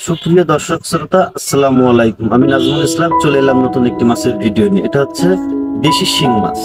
সুপ্রিয় দর্শক শ্রোতা, আসসালামু আলাইকুম। আমি নাজমুল ইসলাম চলে এলাম নতুন একটি মাছের ভিডিও নিয়ে। এটা হচ্ছে দেশি শিং মাছ।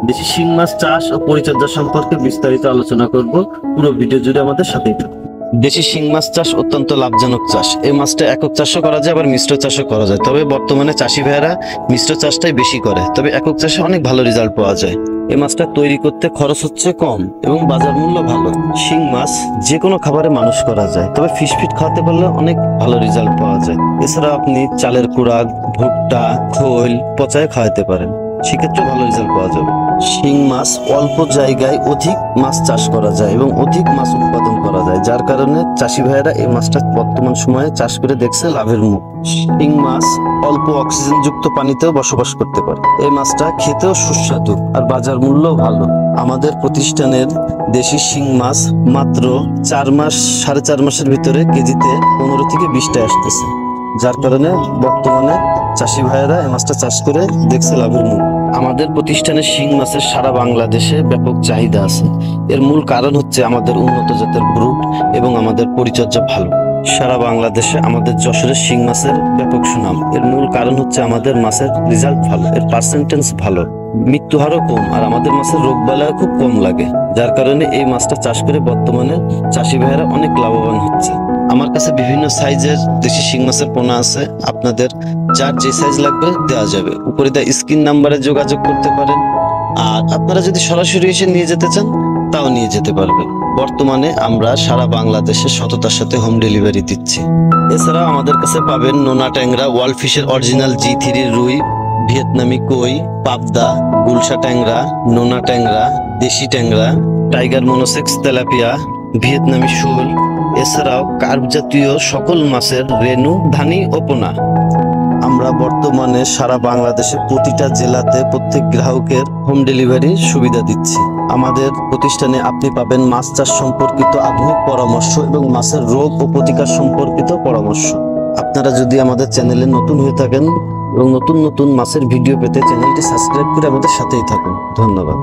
দেশি শিং মাছ চাষ ও পরিচর্যা সম্পর্কে বিস্তারিত আলোচনা করব। পুরো ভিডিও জুড়ে আমাদের সাথেই থাকুন। দেশি শিং মাছ চাষ অত্যন্ত লাভজনক চাষ। এই মাছটা একক চাষও করা যায়, আবার মিশ্র চাষও করা যায়। তবে বর্তমানে চাষি ভাইয়েরা মিশ্র চাষটাই বেশি করে, তবে একক চাষে অনেক ভালো রেজাল্ট পাওয়া যায়। এই মাছটা তৈরি করতে খরচ হচ্ছে কম এবং বাজার মূল্য ভালো। শিং মাছ যে কোনো খাবারে মানুষ করা যায়, তবে ফিশ ফিট খাওয়াতে পারলে অনেক ভালো রেজাল্ট পাওয়া যায়। এছাড়া আপনি চালের কুড়াক, ভুট্টা, খোল পচায় খাওয়াতে পারেন, সেক্ষেত্রে ভালো রেজাল্ট পাওয়া যাবে। শিং মাছ অল্প জায়গায় অধিক মাছ চাষ করা যায় এবং অধিক মাছ উৎপাদন করা যায়, যার কারণে চাষি ভাইয়েরা এই মাছটা বর্তমান সময়ে চাষ করে দেখছে লাভের মুখ। শিং মাছ অল্প অক্সিজেন যুক্ত পানিতেও বসবাস করতে পারে। এই মাছটা খেতেও সুস্বাদু আর বাজার মূল্য ভালো। আমাদের প্রতিষ্ঠানের দেশি শিং মাছ মাত্র 4 মাসের ভিতরে কেজিতে 15 থেকে 20টা আসতেছে, যার কারণে বর্তমানে চাষি ভাইয়েরা এই মাছটা চাষ করে দেখছে লাভের মুখ। আমাদের প্রতিষ্ঠানের শিং মাছের সারা বাংলাদেশে ব্যাপক চাহিদা আছে। এর মূল কারণ হচ্ছে আমাদের উন্নত জাতের ব্রুড এবং আমাদের পরিচর্যা ভালো। সারা বাংলাদেশে আমাদের যশোরের শিং মাছের ব্যাপক সুনাম। এর মূল কারণ হচ্ছে আমাদের মাছের রেজাল্ট ভালো, এর পার্সেন্টেজ ভালো, মৃত্যু হারও কম, আর আমাদের মাছের রোগ বালাই খুব কম লাগে, যার কারণে এই মাছটা চাষ করে বর্তমানে চাষি ভাইয়েরা অনেক লাভবান হচ্ছে। আমার কাছে বিভিন্ন সাইজের দেশি শিং মাছের পোনা আছে, আপনাদের যার যে সাইজ লাগবে দেওয়া যাবে। উপরে দেওয়া স্ক্রিন নাম্বারে যোগাযোগ করতে পারেন, আর আপনারা যদি সরাসরি এসে নিয়ে যেতে চান তাও নিয়ে যেতে পারবেন। বর্তমানে আমরা সারা বাংলাদেশে সততার সাথে হোম ডেলিভারি দিচ্ছি। এছাড়াও আমাদের কাছে পাবেন নোনা ট্যাংরা, ওয়ার্ল্ড ফিশের অরিজিনাল G3 রুই, ভিয়েতনামি কই, পাবদা, গুলশা ট্যাংরা, নোনা ট্যাংরা, দেশি ট্যাংরা, টাইগার মনোসেক্স, তেলাপিয়া, ভিয়েতনামি শোল, এছাড়াও কার্প জাতীয় সকল মাছের রেনু, ধানি ও পোনা। আমরা বর্তমানে সারা বাংলাদেশে প্রতিটা জেলাতে প্রত্যেক গ্রাহকের হোম ডেলিভারি সুবিধা দিচ্ছি। আমাদের প্রতিষ্ঠানে আপনি পাবেন মাছ চাষ সম্পর্কিত আধুনিক পরামর্শ এবং মাছের রোগ ও প্রতিকার সম্পর্কিত পরামর্শ। আপনারা যদি আমাদের চ্যানেলে নতুন হয়ে থাকেন এবং নতুন নতুন মাছের ভিডিও পেতে চ্যানেলটি সাবস্ক্রাইব করে আমাদের সাথেই থাকুন। ধন্যবাদ।